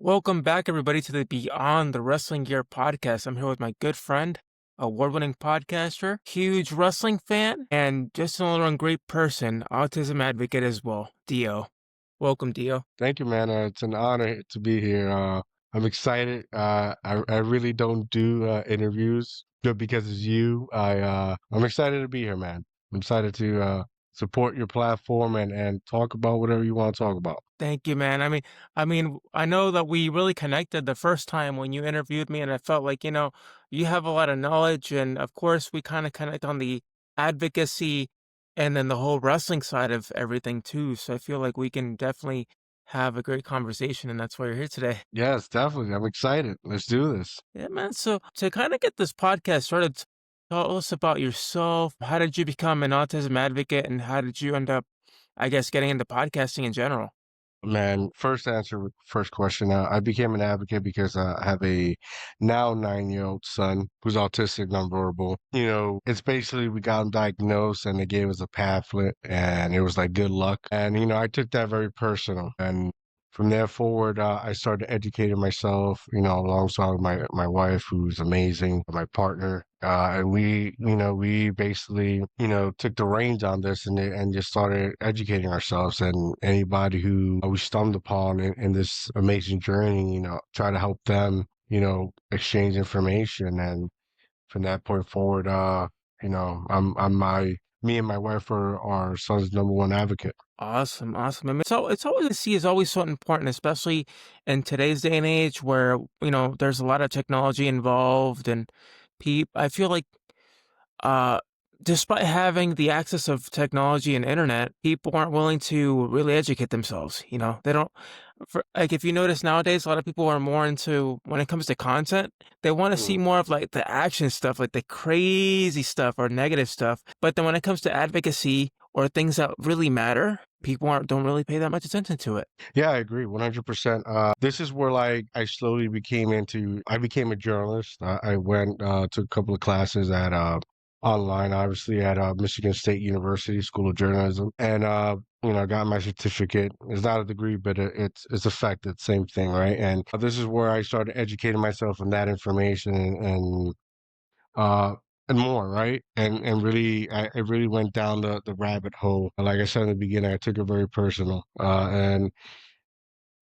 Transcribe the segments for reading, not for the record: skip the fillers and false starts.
Welcome back, everybody, to the Beyond the Wrestling Gear podcast. I'm here with my good friend, award-winning podcaster, huge wrestling fan, and just an all-around great person, autism advocate as well, Dio. Welcome, Dio. Thank you, man. It's an honor to be here. I'm excited. I really don't do interviews just because it's you. I'm excited to be here, man. I'm excited to support your platform and talk about whatever you want to talk about. Thank you, man. I know that we really connected the first time when you interviewed me, and I felt like, you have a lot of knowledge, and of course, we kind of connect on the advocacy and then the whole wrestling side of everything too. So I feel like we can definitely have a great conversation, and that's why you're here today. Yes, definitely. I'm excited. Let's do this. Yeah, man. So to kind of get this podcast started, tell us about yourself. How did you become an autism advocate, and how did you end up, I guess, getting into podcasting in general? Man, first question. I became an advocate because I have a now 9-year-old son who's autistic nonverbal. It's basically we got him diagnosed and they gave us a pamphlet and it was like good luck. And I took that very personal. And from there forward, I started educating myself, alongside my wife, who's amazing, my partner. And we basically, took the reins on this and just started educating ourselves and anybody who we stumbled upon in this amazing journey, try to help them, exchange information. And from that point forward, me and my wife are our son's number one advocate. Awesome, awesome. It's always see is always so important, especially in today's day and age where, there's a lot of technology involved and I feel like uh despite having the access of technology and internet, people aren't willing to really educate themselves, They don't like if you notice nowadays a lot of people are more into when it comes to content, they want to see Mm. more of like the action stuff, like the crazy stuff or negative stuff. But then when it comes to advocacy or things that really matter, people aren't don't really pay that much attention to it. Yeah, I agree 100%. This is where like I became a journalist. I went took a couple of classes at online, obviously at Michigan State University School of Journalism, and I got my certificate. It's not a degree, but it's a fact. It's the same thing, right? And this is where I started educating myself on that information uh and more, right? And really, I really went down the rabbit hole. Like I said in the beginning, I took it very personal, and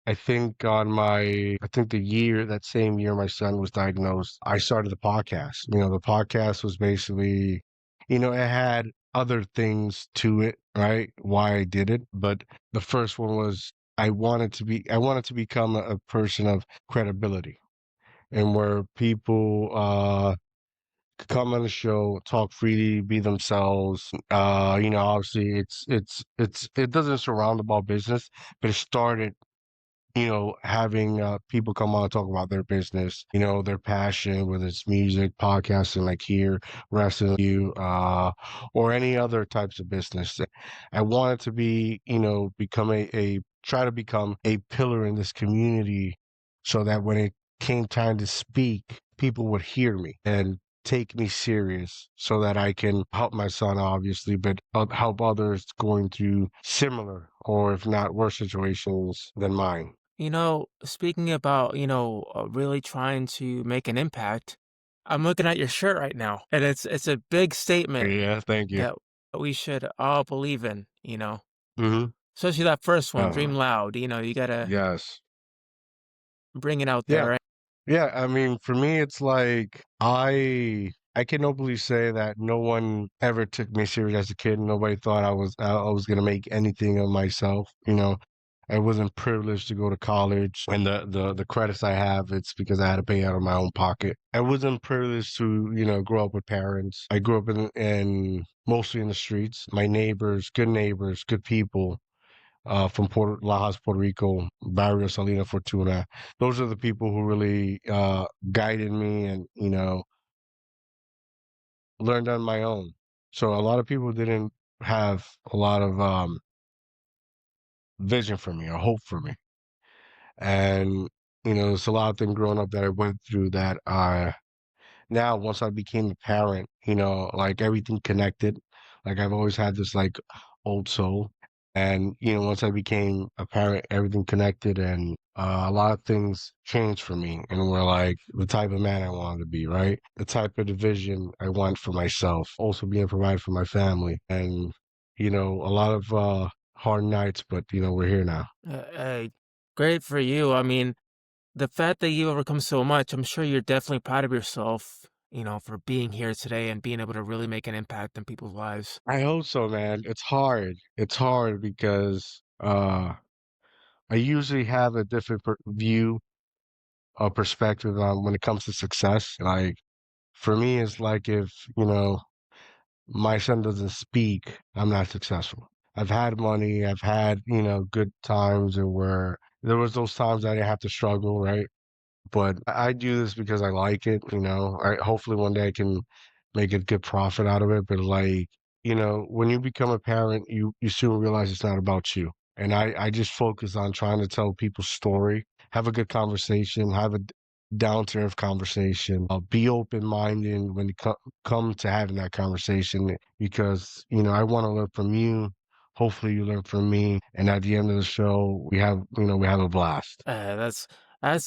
I think that same year my son was diagnosed, I started the podcast. The podcast was basically, it had other things to it, right? Why I did it. But the first one was I wanted to become a person of credibility and where people, could come on the show, talk freely, be themselves. Obviously it doesn't surround about business, but it started having people come on and talk about their business, their passion, whether it's music, podcasting, like here, wrestling, or any other types of business. I wanted to be, become try to become a pillar in this community so that when it came time to speak, people would hear me and take me serious so that I can help my son, obviously, but help others going through similar or if not worse situations than mine. Speaking about, really trying to make an impact, I'm looking at your shirt right now, and it's a big statement Yeah, thank you. that we should all believe in, Mhm. Especially that first one, Uh, Dream Loud, you gotta yes. bring it out there, Yeah. right? Yeah, I mean, for me, it's like I can openly say that no one ever took me serious as a kid. Nobody thought I was gonna make anything of myself. I wasn't privileged to go to college, and the credits I have, it's because I had to pay out of my own pocket. I wasn't privileged to grow up with parents. I grew up in mostly in the streets. My neighbors, good people from Lajas, Puerto Rico, Barrio Salina Fortuna. Those are the people who really guided me and, learned on my own. So a lot of people didn't have a lot of vision for me or hope for me. And, there's a lot of things growing up that I went through that now once I became a parent, like everything connected. Like I've always had this like old soul. And, once I became a parent, everything connected and a lot of things changed for me and were like the type of man I wanted to be, right? The type of division I want for myself, also being provided for my family. And, a lot of hard nights, but, we're here now. Hey, great for you. I mean, the fact that you overcome so much, I'm sure you're definitely proud of yourself, for being here today and being able to really make an impact in people's lives. I hope so, man. It's hard. It's hard because I usually have a different view or perspective on when it comes to success. Like for me, it's like if, my son doesn't speak, I'm not successful. I've had money, I've had, good times and where there was those times I didn't have to struggle, right? But I do this because I like it, I hopefully one day I can make a good profit out of it. But like, when you become a parent, you soon realize it's not about you. And I just focus on trying to tell people's story, have a good conversation, have a down to earth conversation, be open minded when it come to having that conversation because, I want to learn from you. Hopefully you learn from me. And at the end of the show, we have a blast. That's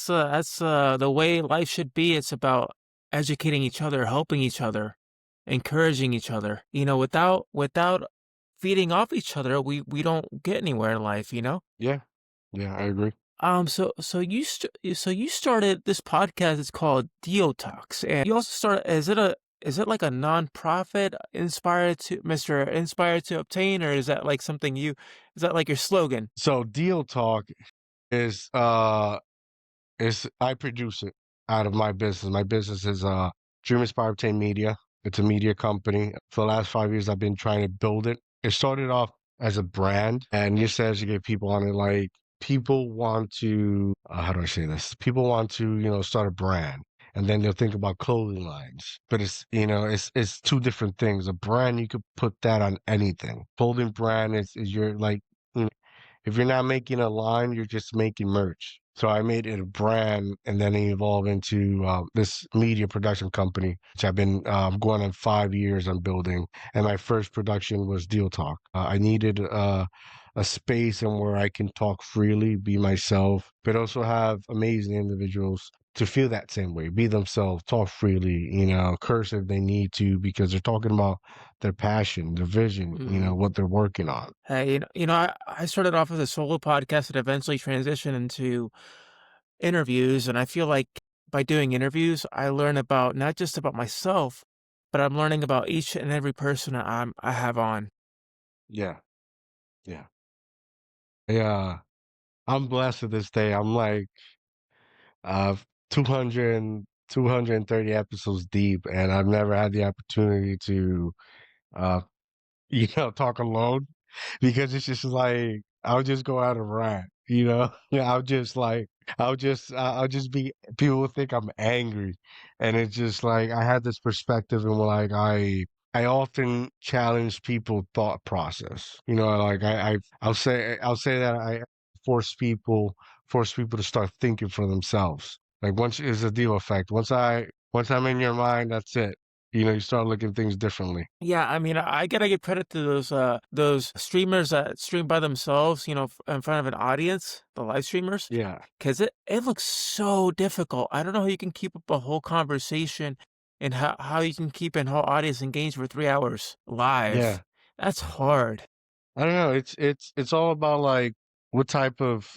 the way life should be. It's about educating each other, helping each other, encouraging each other. Without feeding off each other, we don't get anywhere in life. Yeah. Yeah, I agree. So you started this podcast. It's called Dio Talks, and you also started. Is it like a nonprofit Inspired to Obtain, or is that like something you? Is that like your slogan? So Deal Talk is I produce it out of my business. My business is Dream Inspired Obtain Media. It's a media company. For the last 5 years I've been trying to build it. It started off as a brand and just as you get people on it, like people want to how do I say this? People want to, start a brand and then they'll think about clothing lines. But it's two different things. A brand you could put that on anything. Clothing brand is your like if you're not making a line, you're just making merch. So I made it a brand and then it evolved into this media production company, which I've been going on 5 years on building. And my first production was Deal Talk. I needed a space and where I can talk freely, be myself, but also have amazing individuals to feel that same way, be themselves, talk freely, curse if they need to, because they're talking about their passion, their vision, what they're working on. Hey, I started off as a solo podcast that eventually transitioned into interviews, and I feel like by doing interviews, I learn about not just about myself, but I'm learning about each and every person I have on. Yeah, yeah. Yeah, I'm blessed to this day. I'm like uh 200, 230 episodes deep, and I've never had the opportunity to uh talk alone because it's just like I'll just go out and rant, Yeah, I'll just be people will think I'm angry. And it's just like I had this perspective and like I often challenge people thought process. Like I'll say that I force people force people to start thinking for themselves. Like once is a deal effect. Once I'm in your mind, that's it. You start looking at things differently. Yeah, I mean, I gotta give credit to those streamers that stream by themselves, in front of an audience, the live streamers, Yeah. because it looks so difficult. I don't know how you can keep up a whole conversation and how you can keep an whole audience engaged for 3 hours live. Yeah. That's hard. I don't know. It's all about like what type of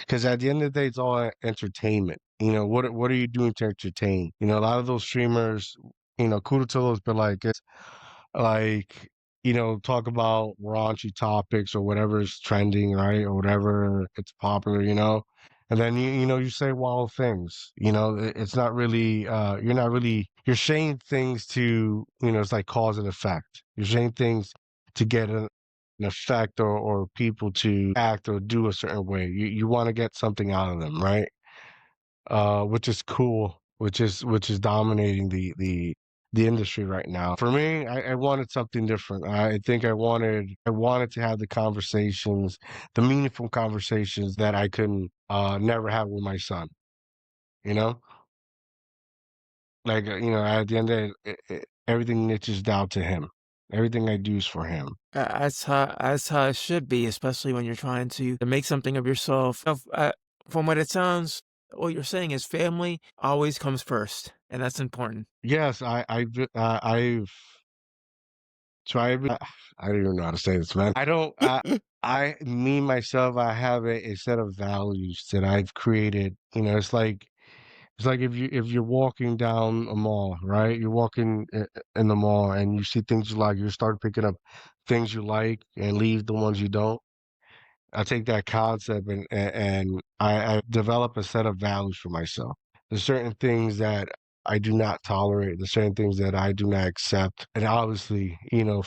because at the end of the day, it's all entertainment. What are you doing to entertain? A lot of those streamers, kudos to those, but like it's like talk about raunchy topics or whatever is trending, right, or whatever it's popular, and then you say wild things. It's not really you're saying things to it's like cause and effect. You're saying things to get an effect or people to act or do a certain way. You want to get something out of them, right? Which is cool, which is dominating the industry right now. For me, I wanted something different. I think I wanted to have the conversations, the meaningful conversations that I couldn't never have with my son. You know, like at the end of it, everything niches down to him. Everything I do is for him. That's how it should be, especially when you're trying to make something of yourself. From what it sounds, what you're saying is family always comes first, and that's important. Yes, I've tried. I don't even know how to say this, man. I don't. Me myself, I have a set of values that I've created. It's like if you're walking down a mall, right? You're walking in the mall and you see things you like, you start picking up things you like and leave the ones you don't. I take that concept and I develop a set of values for myself. There's certain things that I do not tolerate. There's certain things that I do not accept. And obviously,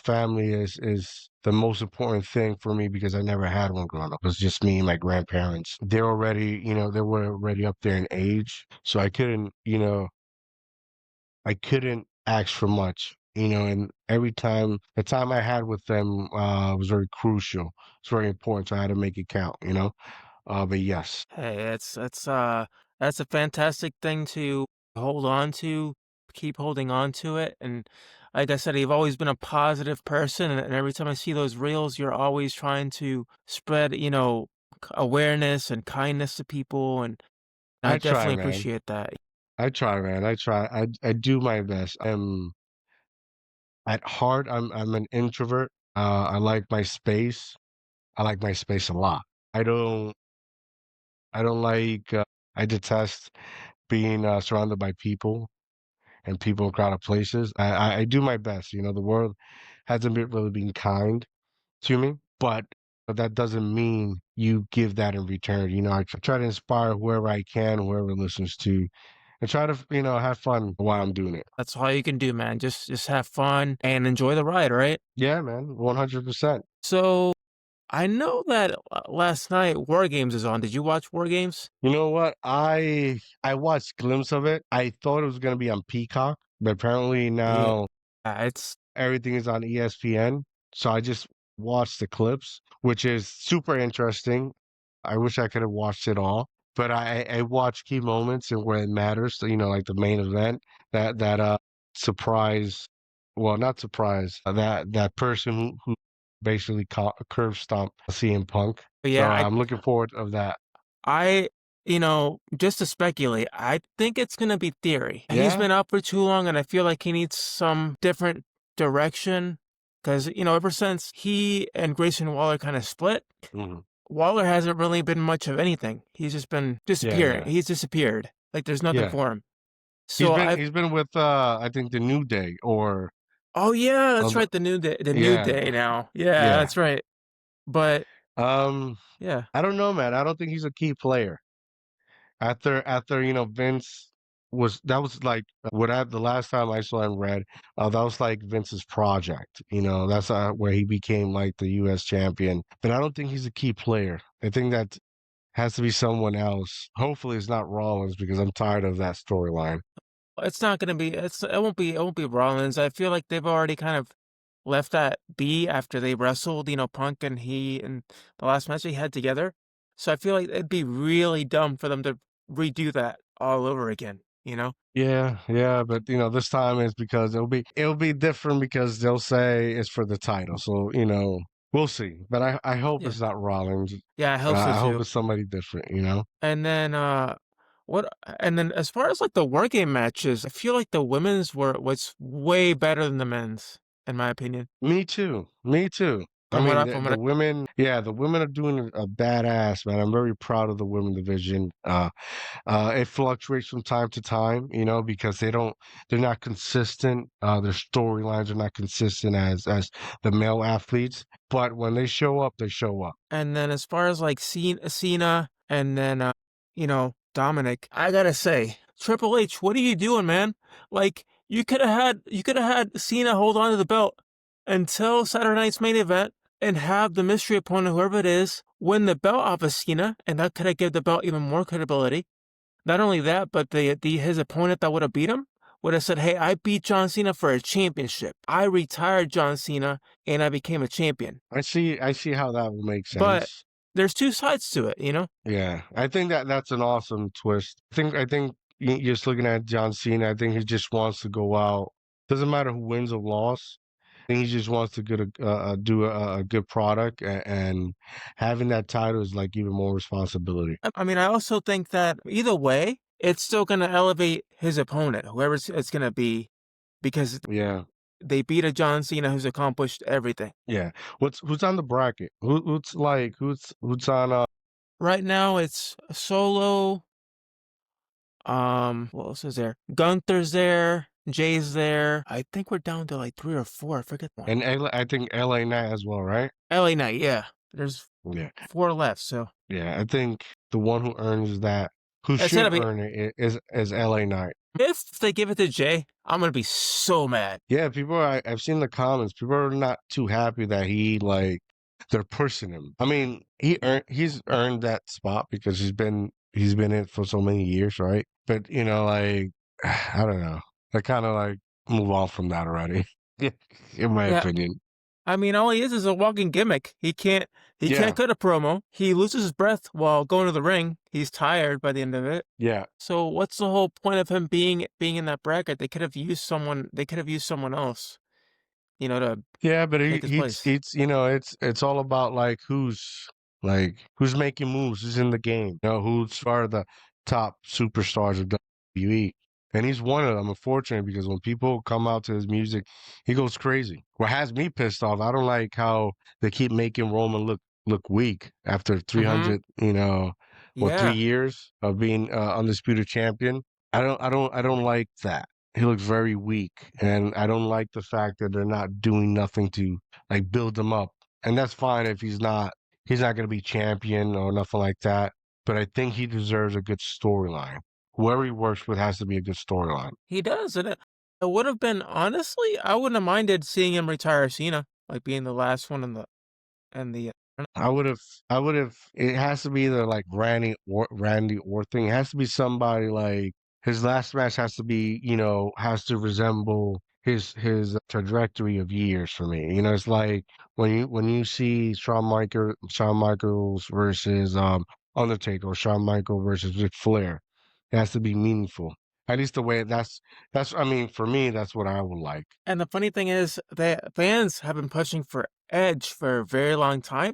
family is the most important thing for me because I never had one growing up. It was just me and my grandparents. They were already up there in age. So I couldn't ask for much, and the time I had with them was very crucial. It's very important. So I had to make it count, but yes, Hey, that's a fantastic thing to hold on to, keep holding on to it. And like I said, you've always been a positive person, and every time I see those reels, you're always trying to spread, awareness and kindness to people, and I I try, definitely man. appreciate that. I try, man. I try. I do my best. At heart, I'm an introvert. I like my space. I like my space a lot. I don't, I don't like, I detest being surrounded by people and people in crowded places. I do my best. The world hasn't been really been kind to me, but that doesn't mean you give that in return. I try to inspire whoever I can, whoever listens to, and try to, have fun while I'm doing it. That's all you can do, man. Just have fun and enjoy the ride, right? Yeah, man, 100%. So I know that last night War Games is on. Did you watch War Games? You know what? I watched glimpse of it. I thought it was gonna be on Peacock, but apparently Yeah, now it's everything is on ESPN. So I just watched the clips, which is super interesting. I wish I could have watched it all, but I watched key moments and where it matters. So, like the main event, that surprise, well, not surprise, that person who basically curve stomp CM Punk. So yeah, I'm looking forward of that. I, just to speculate, I think it's gonna be Theory. He's Yeah. been out for too long, and I feel like he needs some different direction. Because, ever since he and Grayson Waller kind of split, Mhm. Waller hasn't really been much of anything. He's just been Yeah, disappearing. yeah, He's disappeared. Like there's nothing yeah. for him. He's So been I, he's been with I think the New Day or oh yeah, that's the right, the new yeah, day now. Yeah, yeah. that's right. But Um, yeah, I don't know, man. I don't think he's a key player. After Vince was like what I the last time I saw him read, that was like Vince's project. That's where he became like the U.S. champion. But I don't think he's a key player. I think that has to be someone else. Hopefully, it's not Rollins because I'm tired of that storyline. it's not gonna be. It won't be Rollins. I feel like they've already kind of left that be after they wrestled, Punk and he in the last match they had together. So I feel like it'd be really dumb for them to redo that all over again? Yeah, yeah, but this time is because it'll be different because they'll say it's for the title. So, we'll see. But I hope Yeah. it's not Rollins. Yeah, I hope so I hope too. it's somebody different. And then what and then as far as like the working matches, I feel like the women's was way better than the men's, in my opinion. Me too. Me too. I From what mean, I the, from what the I women, yeah, the women are doing a badass, man. I'm very proud of the women division. It fluctuates from time to time, because they're not consistent. Their storylines are not consistent as the male athletes. But when they show up, they show up. And then as far as like Cena and then Dominic, I gotta say, Triple H, what are you doing, man? Like you could have had Cena hold on to the belt until Saturday night's main event and have the mystery opponent, whoever it is, win the belt off of Cena, and that could have given the belt even more credibility. Not only that, but the his opponent that would have beat him would have said, "Hey, I beat John Cena for a championship. I retired John Cena and I became a champion." I see how that will make But sense. there's two sides to it? Yeah, I think that's an awesome twist. I think just looking at John Cena, I think he just wants to go out. Doesn't matter who wins or loss. think he just wants to do a good product, and having that title is like even more responsibility. I mean, I also think that either way, it's still going to elevate his opponent, whoever it's going to be, because Yeah, they beat a John Cena who's accomplished everything. yeah. Who's on the bracket? Who's on? Right now, it's Solo. What else is there? Gunther's there. Jay's there. I think we're down to like 3 or 4. I forget one. And I think LA Knight as well, right? LA Knight, yeah. There's Yeah, 4 left, so yeah. I think the one who earns that, who that's gonna should be. earn it, is LA Knight. If they give it to Jay, I'm gonna be so mad. Yeah, I've seen the comments. People are not too happy that they're pushing him. I mean, he's earned that spot because he's been in it for so many years, right? But like I don't know. I kind of like move on from that already, in my Yeah, opinion. I mean, all he is a walking gimmick. He can't Yeah, cut a promo. He loses his breath while going to the ring. He's tired by the end of it. yeah. So what's the whole point of him being in that bracket? They could have used someone. They could have used someone else, to Yeah, but take his place. it's all about who's making moves, who's in the game, who's are the top superstars of WWE, and he's one of them. Unfortunately, because when people come out to his music, he goes crazy. What has me pissed off, I don't like how they keep making Roman look weak after Mm-hmm. 300, 3 Yeah. years of being undisputed champion. I don't like that. He looks very weak, and I don't like the fact that they're not doing nothing to like build him up. And that's fine if he's not going to be champion or nothing like that. But I think he deserves a good storyline. Whoever he works with has to be a good storyline. He does, and it would have been honestly, I wouldn't have minded seeing him retire Cena, like being the last one in the and the. I would have, I would have. It has to be either like Randy Orton. It has to be somebody like his last match has to be, has to resemble his trajectory of years for me. It's like when you see Shawn Michaels versus Undertaker, or Shawn Michaels versus Ric Flair. It has to be meaningful. At least the way that's. I mean, for me, that's what I would like. And the funny thing is that fans have been pushing for Edge for a very long time.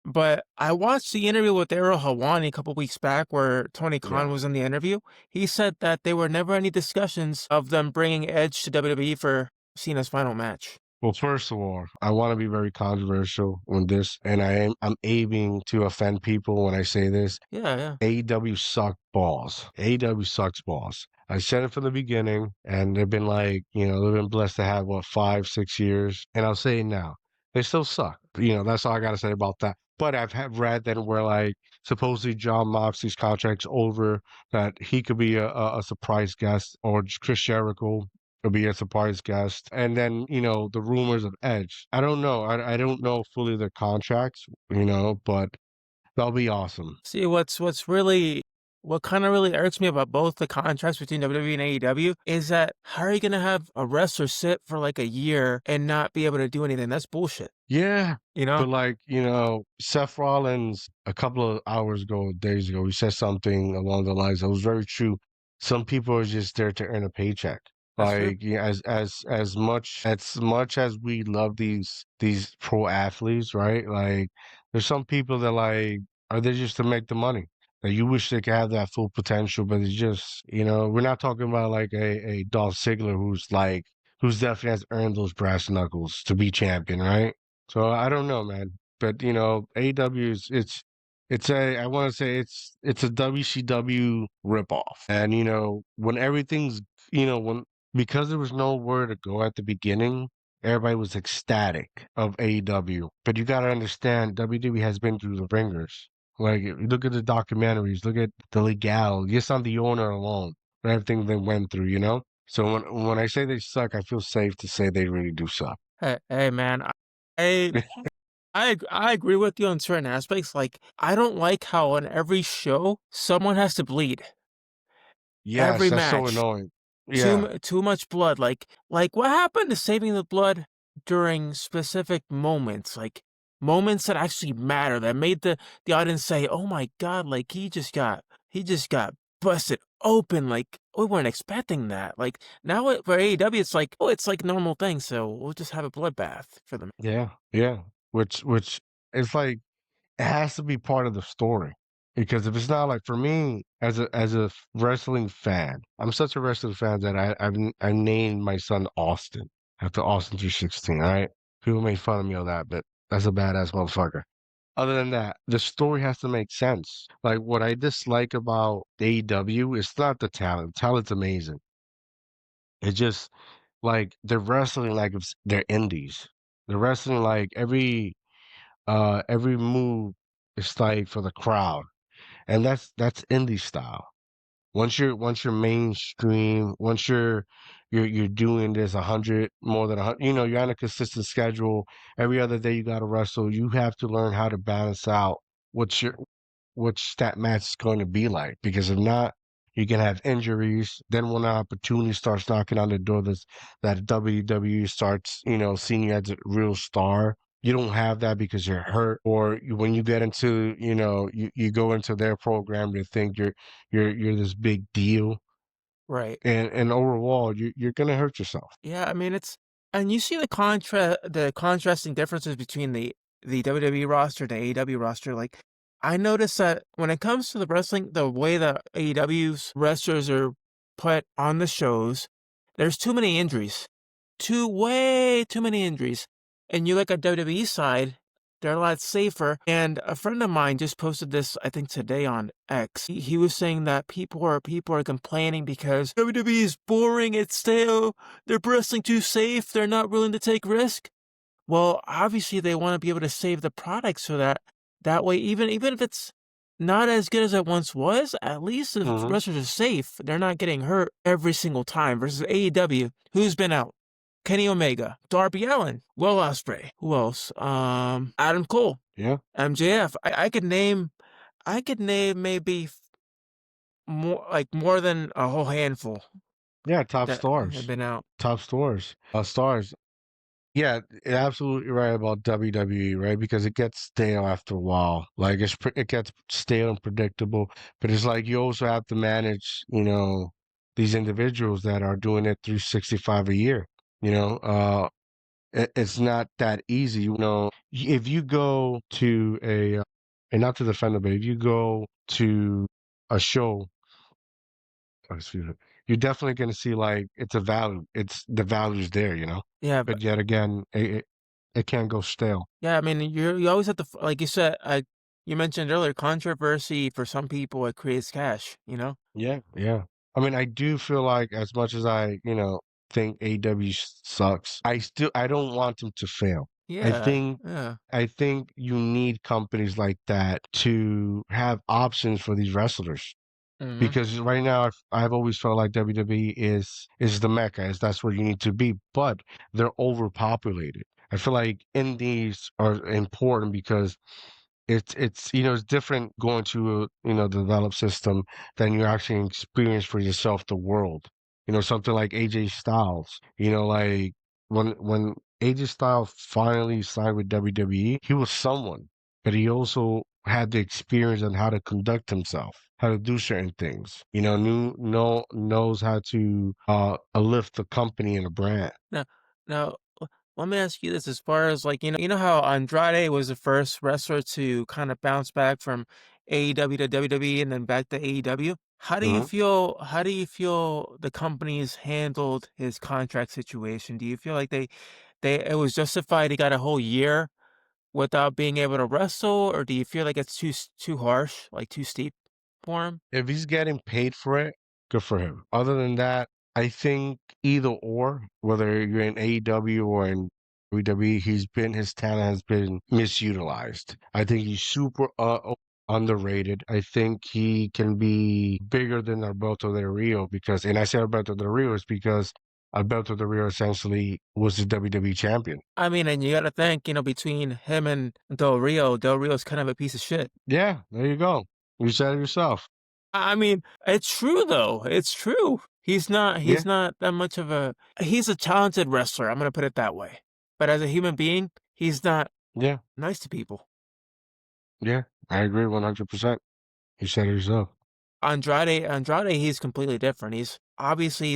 But I watched the interview with Errol Hawani a couple weeks back where Tony Khan Yeah. was in the interview. He said that there were never any discussions of them bringing Edge to WWE for Cena's final match. Well, first of all, I want to be very controversial on this, and I'm aiming to offend people when I say this. Yeah, yeah. AEW suck balls. AEW sucks balls. I said it from the beginning, and they've been like, they've been blessed to have what 5, 6 years, and I'll say it now. They still suck. That's all I gotta say about that. But I've read that where like supposedly John Moxley's contract's over, that he could be a surprise guest, or Chris Jericho could be a surprise guest, and then the rumors of Edge. I don't know. I don't know fully their contracts, but that'll be awesome. See, what kind of really irks me about both the contracts between WWE and AEW is that how are you going to have a wrestler sit for like a year and not be able to do anything? That's bullshit, Yeah, you know? but like, Seth Rollins a couple of days ago, he said something along the lines that was very true. Some people are just there to earn a paycheck. That's true. Like, as much as we love these pro athletes, right? Like, there's some people that like are there just to make the money. Like, you wish they could have that full potential, but it's just, we're not talking about like a Dolph Ziggler who's definitely has earned those brass knuckles to be champion, right? So I don't know, man. But AEW is it's a I want to say it's a WCW ripoff. And when everything's when because there was nowhere to go at the beginning, everybody was ecstatic of AEW. But you gotta understand, WWE has been through the ringers. Like, look at the documentaries, look at the legal, just on the owner alone, and everything they went through. So when I say they suck, I feel safe to say they really do suck. Hey, man, I I agree with you on certain aspects. Like, I don't like how on every show someone has to bleed Yes, every that's so match. annoying. Yeah. Too much blood. Like what happened to saving the blood during specific moments? Like moments that actually matter that made the audience say, "Oh my God!" Like he just got busted open. Like we weren't expecting that. Like now for AEW, it's like, oh, it's like normal thing. So we'll just have a bloodbath for them. Yeah, yeah. Which it's like it has to be part of the story because if it's not like for me as a wrestling fan, I'm such a wrestling fan that I named my son Austin after Austin 316. All right, people make fun of me on that, but that's a badass motherfucker. Other than that, the story has to make sense. Like what I dislike about AEW is not the talent. Talent's amazing. It's just like they're wrestling like it's, they're indies. They're wrestling like every move is like for the crowd, and that's indie style. Once you're mainstream, once you're doing this 100 more than 100, you know, you're on a consistent schedule. Every other day you got to wrestle. You have to learn how to balance out what your which that match is going to be like. Because if not, you can have injuries. Then when an opportunity starts knocking on the door, that WWE starts, you know, seeing you as a real star. You don't have that because you're hurt, or when you get into, you know, you go into their program, you think you're this big deal, Right. and overall, you're gonna hurt yourself. Yeah, I mean it's and you see the contrasting differences between the WWE roster and the AEW roster. Like I noticed that when it comes to the wrestling, the way the AEW's wrestlers are put on the shows, there's too many injuries. Way too many injuries. And you look at WWE side, they're a lot safer. And a friend of mine just posted this, I think today on X. He was saying that people are complaining because WWE is boring, it's stale, they're wrestling too safe, they're not willing to take risk. Well, obviously they want to be able to save the product so that that way, even if it's not as good as it once was, at least the Hmm. wrestlers are safe. They're not getting hurt every single time. Versus AEW, who's been out? Kenny Omega, Darby Allin, Will Ospreay. Who else? Adam Cole, Yeah, MJF. I could name maybe more than a whole handful yeah, top that have stars, been out. stars. Yeah, you're absolutely right about WWE, right? Because it gets stale after a while. Like it gets stale and predictable. But it's like you also have to manage, you know, these individuals that are doing it 365 a year. You know, it's not that easy. You know, if you go to and not to defend it, but if you go to a show, excuse me, you're definitely going to see like it's a value. It's the value's there, you know. Yeah, But yet again, it can go stale. yeah, I mean, you always have to like you said, you mentioned earlier, controversy for some people it creates cash, you know? Yeah, yeah. I mean, I do feel like as much as I, you know, think AW sucks, I don't want them to fail. I Yeah, think yeah. I think you need companies like that to have options for these wrestlers. Hmm. Because right now I've always felt like WWE is the mecca, is that's where you need to be, but they're overpopulated. I feel like indies are important because it's you know it's different going to a you know developed system than you actually experience for yourself the world. You know something like AJ Styles. You know like when AJ Styles finally signed with WWE, he was someone, but he also had the experience on how to conduct himself, how to do certain things. You know, knows how to lift the company and a brand. Now, now, let me ask you this: as far as like you know how Andrade was the first wrestler to kind of bounce back from AEW to WWE and then back to AEW. How do you Hmm. feel? How do you feel the companies handled his contract situation? Do you feel like they it was justified? He got a whole year without being able to wrestle, or do you feel like it's too harsh, like too steep for him? If he's getting paid for it, good for him. Other than that, I think either or, whether you're in AEW or in WWE, his talent has been misutilized. I think he's super underrated. I think he can be bigger than Alberto Del Rio because, and I say Alberto Del Rio is because Alberto Del Rio essentially was the WWE champion. I mean, and you got to think, between him and Del Rio's kind of a piece of shit. Yeah, there you go. You said it yourself. I mean, it's true though. It's true. Yeah, He's not that much of a he's a talented wrestler, I'm gonna put it that way. But as a human being, he's not yeah, nice to people. yeah. I agree 100%. You said it yourself. Andrade, he's completely different. He's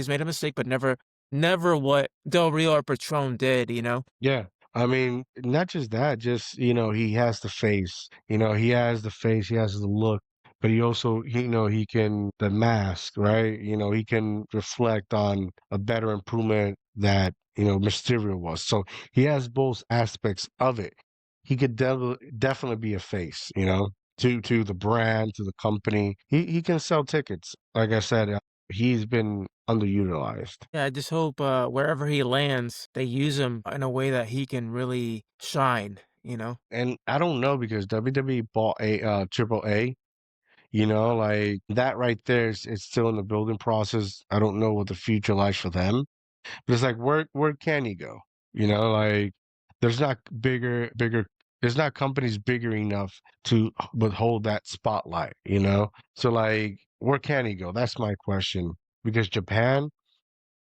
made a mistake, but never what Del Rio or Patron did, you know? Yeah. I mean, not just that, just, he has the face. He has the face, he has the look, but he also, he can, the mask, right? He can reflect on a better improvement that, Mysterio was. So he has both aspects of it. He could definitely be a face, to the brand, to the company. He can sell tickets. Like I said, he's been underutilized. Yeah, I just hope, wherever he lands, they use him in a way that he can really shine, you know? And I don't know because WWE bought a Triple A, like that right there is still in the building process. I don't know what the future lies for them. But it's like where can you go? Like there's not bigger there's not companies bigger enough to withhold that spotlight. So like where can he go? That's my question. Because Japan,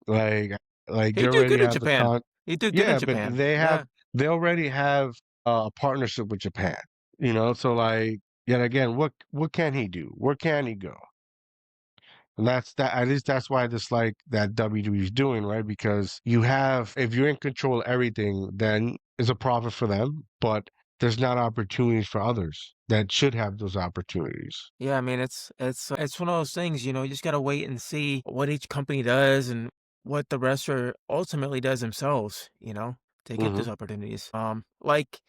like they He do already good in have the Japan. con He do good in yeah, but Japan. Yeah. they already have a partnership with Japan, so like yet again, what can he do? Where can he go? And that's that at least that's why I dislike that WWE is doing, right? Because if you're in control of everything, then it's a profit for them, but there's not opportunities for others that should have those opportunities. Yeah, I mean, it's one of those things, you just gotta wait and see what each company does and what the wrestler ultimately does themselves, to get those Hmm. opportunities. Like,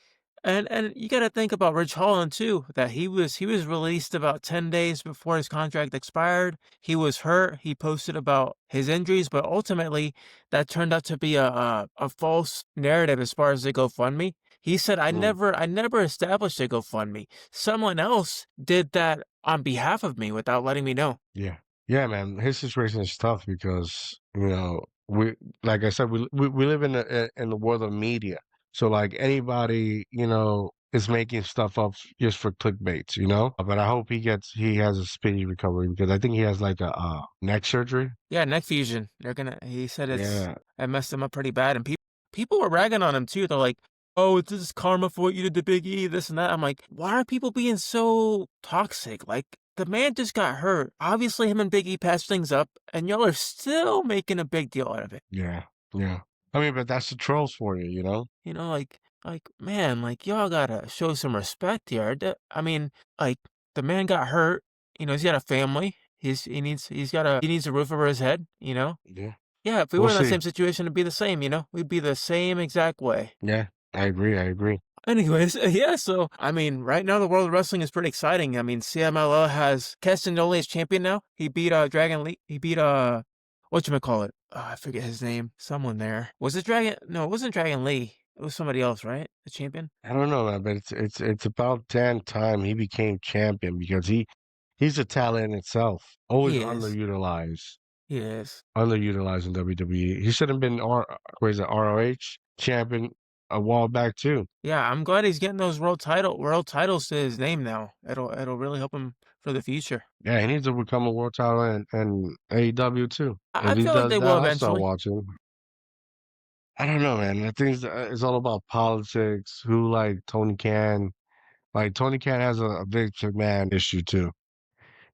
and you gotta think about Rich Holland too, that he was released about 10 days before his contract expired. He was hurt. He posted about his injuries, but ultimately that turned out to be a false narrative as far as the GoFundMe. He said, I never established a GoFundMe. Someone else did that on behalf of me without letting me know. Yeah. Yeah, man. His situation is tough because, we like I said, we live in the world of media. So like anybody, is making stuff up just for clickbaits. But I hope he has a speedy recovery because I think he has like a neck surgery. Yeah, neck fusion. He said Yeah. it messed him up pretty bad. And people were ragging on him too. They're like, oh, it's this karma for what you did to Big E, this and that. I'm like, why are people being so toxic? Like, the man just got hurt. Obviously, him and Big E patched things up, and y'all are still making a big deal out of it. Yeah. Yeah. I mean, but that's the trolls for you. Man, like y'all gotta show some respect here. I mean, like the man got hurt. He's got a family. He needs a roof over his head. Yeah. Yeah, if we We'll were in the see. same situation, it'd be the same. We'd be the same exact way. Yeah. I agree. I agree. Anyways, yeah. So I mean, right now the world of wrestling is pretty exciting. I mean, CMLL has Castagnoli as champion now. He beat Dragon Lee. He beat whatchamacallit? I forget his name. Someone there. Was it Dragon? No, it wasn't Dragon Lee. It was somebody else, right? The champion? I don't know, man, but it's about damn time he became champion because he's a talent in itself. Always He is. underutilized, He is. underutilized in WWE. He should have been where is it, ROH champion a while back too. Yeah, I'm glad he's getting those world titles to his name now. It'll really help him for the future. Yeah, he needs to become a world title and AEW too. I If he feel like does they that, will I'll start eventually. watching. I don't know, man. I think it's all about politics. Who like Tony Khan? Like Tony Khan has a big man issue too.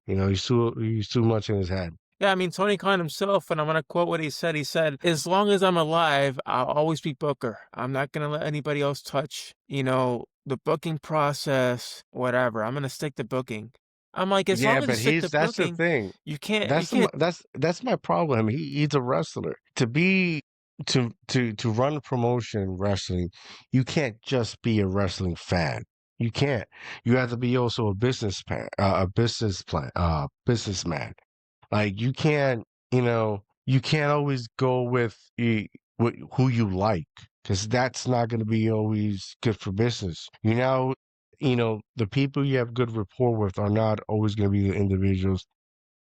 He's too much in his head. Yeah, I mean, Tony Khan himself, and I'm going to quote what he said. He said, as long as I'm alive, I'll always be Booker. I'm not going to let anybody else touch, the booking process, whatever. I'm going to stick to booking. I'm like, as Yeah, long as you but stick to that's the booking, thing. you can't. That's my problem. He's a wrestler. To run a promotion wrestling, you can't just be a wrestling fan. You can't. You have to be also businessman. Like you can't always go with who you like because that's not going to be always good for business. The people you have good rapport with are not always going to be the individuals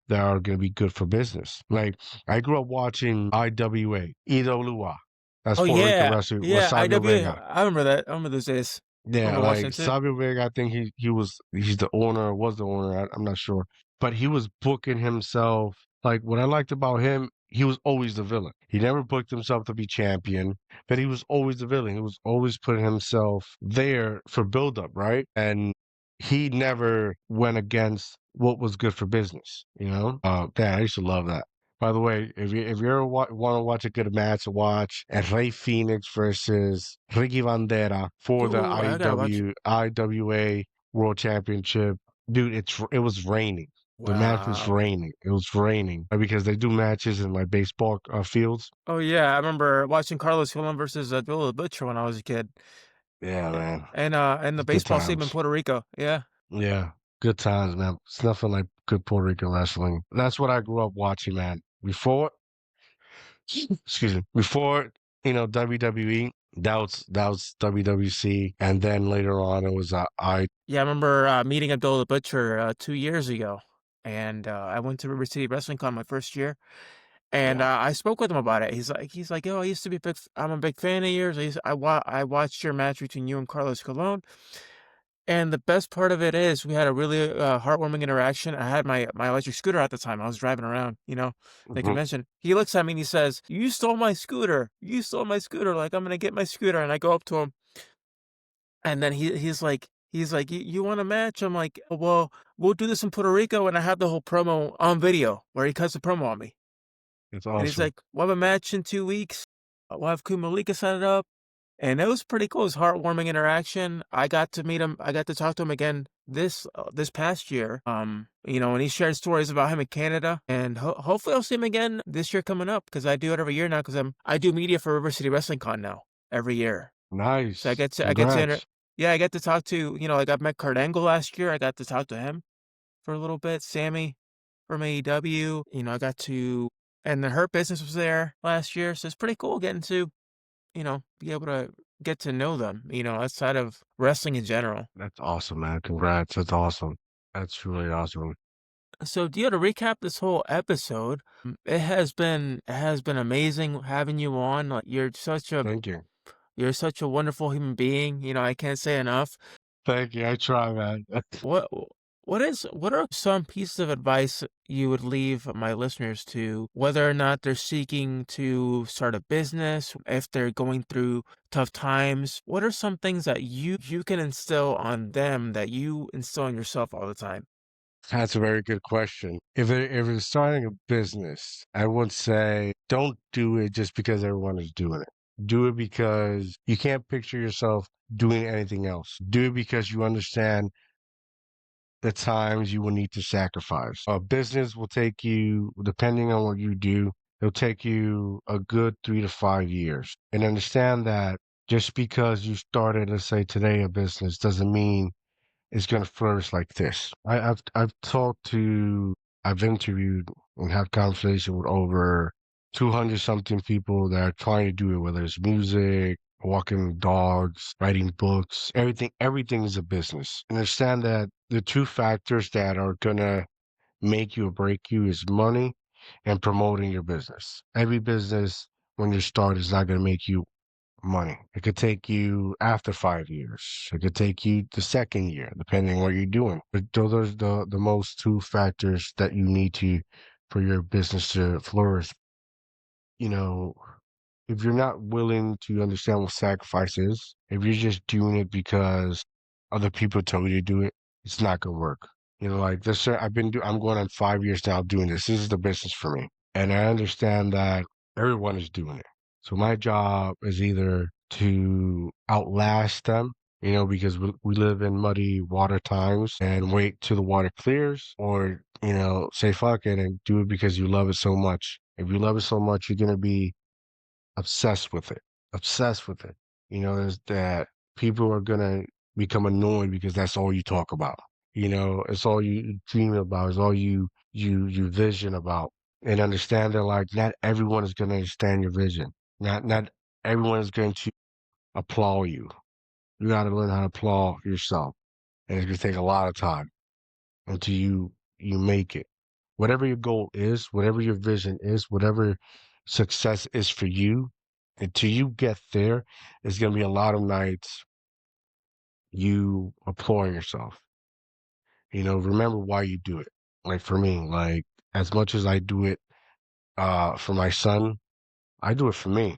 that are going to be good for business. Like I grew up watching IWA, EWA. That's Oh, Puerto Rican yeah. wrestling with Yeah. Sabio IW. Vega. I remember that. I remember those days. I Yeah, remember watching like it too. Sabio Vega, I think he's the owner, was the owner. I'm not sure, but he was booking himself. Like what I liked about him, he was always the villain. He never booked himself to be champion, but he was always the villain. He was always putting himself there for build up, right? And he never went against what was good for business, you know? Damn, I used to love that. By the way, if you ever want to watch a good match, watch Rey Phoenix versus Ricky Bandera for the Ooh, I gotta watch. IWA World Championship. Dude, it was raining. The match was Wow. raining. It was raining because they do matches in like baseball fields. Oh yeah, I remember watching Carlos Colon versus Abdullah the Butcher when I was a kid, Yeah, man. and the It's good baseball stadium in times. Puerto Rico. Yeah, Yeah, good times, man. It's nothing like good Puerto Rican wrestling. That's what I grew up watching, man. Before, excuse me, before WWE, that was WWC, and then later on it was I. yeah. I remember meeting Abdullah the Butcher 2 years ago, and I went to River City Wrestling Con my first year, and Yeah. I spoke with him about it. He's like, "Yo, I used to be I'm a big fan of yours. I watched your match between you and Carlos Colon." And the best part of it is we had a really heartwarming interaction. I had my electric scooter at the time. I was driving around, the Mhm. convention. He looks at me and he says, "You stole my scooter. You stole my scooter. Like I'm gonna get my scooter." And I go up to him, and then he's like, "You want a match?" I'm like, "Well, we'll do this in Puerto Rico." And I have the whole promo on video where he cuts the promo on me. It's And he's awesome. like, "We'll have a match in 2 weeks. We'll have Kumalika set it up." And it was pretty cool. It was heartwarming interaction. I got to meet him. I got to talk to him again this past year. And he shared stories about him in Canada. And hopefully I'll see him again this year coming up because I do it every year now because I do media for River City Wrestling Con now every year. So Nice. I get to Congrats. yeah, I get to talk to, like I met Kurt Angle last year. I got to talk to him for a little bit. Sammy from AEW. I got to and the Hurt Business was there last year. So it's pretty cool getting to be able to get to know them, outside of wrestling in general. That's awesome, man. Congrats. That's awesome. That's really awesome. So, to recap this whole episode, it has been amazing having you on. Like, Thank you. you're such a wonderful human being. I can't say enough. Thank you. I try, man. What what are some pieces of advice you would leave my listeners to whether or not they're seeking to start a business, if they're going through tough times? What are some things that you can instill on them that you instill on yourself all the time? That's a very good question. If it's starting a business, I would say don't do it just because everyone is doing it. Do it because you can't picture yourself doing anything else. Do it because you understand the times you will need to sacrifice. A business will take you, depending on what you do, it'll take you a good 3 to 5 years. And understand that just because you started, let's say today, a business doesn't mean is going to flourish like this. I've interviewed and had conversation with over 200 something people that are trying to do it, whether it's music, walking dogs, writing books, everything is a business. Understand that the two factors that are going to make you or break you is money and promoting your business. Every business when you start is not going to make you money. It could take you after 5 years. It could take you the second year, depending on what you're doing. But those are the most two factors that you need to for your business to flourish. You know, if you're not willing to understand what sacrifice is, if you're just doing it because other people told you to do it, it's not gonna work. Like this, I'm going on 5 years now doing this. This is the business for me. And I understand that everyone is doing it. So my job is either to outlast them, because we live in muddy water times and wait till the water clears, or, say fuck it and do it because you love it so much. If you love it so much, you're going to be obsessed with it, obsessed with it. There's that people are gonna become annoyed because that's all you talk about. It's all you dream about, it's all you vision about. And understand that like not everyone is gonna understand your vision. Not everyone is going to applaud you. You gotta learn how to applaud yourself. And it's gonna take a lot of time until you make it. Whatever your goal is, whatever your vision is, whatever success is for you, until you get there, it's gonna be a lot of nights you applauding yourself. Remember why you do it. Like for me, like as much as I do it for my son, I do it for me,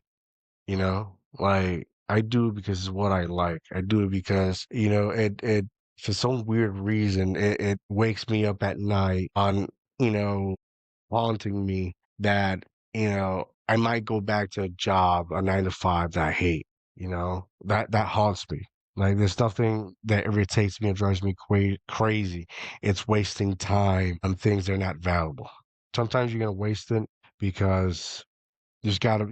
like I do it because it's what I like. I do it because, for some weird reason, it wakes me up at night on, you know, haunting me that, I might go back to a job, a 9 to 5 that I hate, that haunts me. Like there's nothing that irritates me or drives me crazy. It's wasting time on things that are not valuable. Sometimes you're gonna waste it because you gotta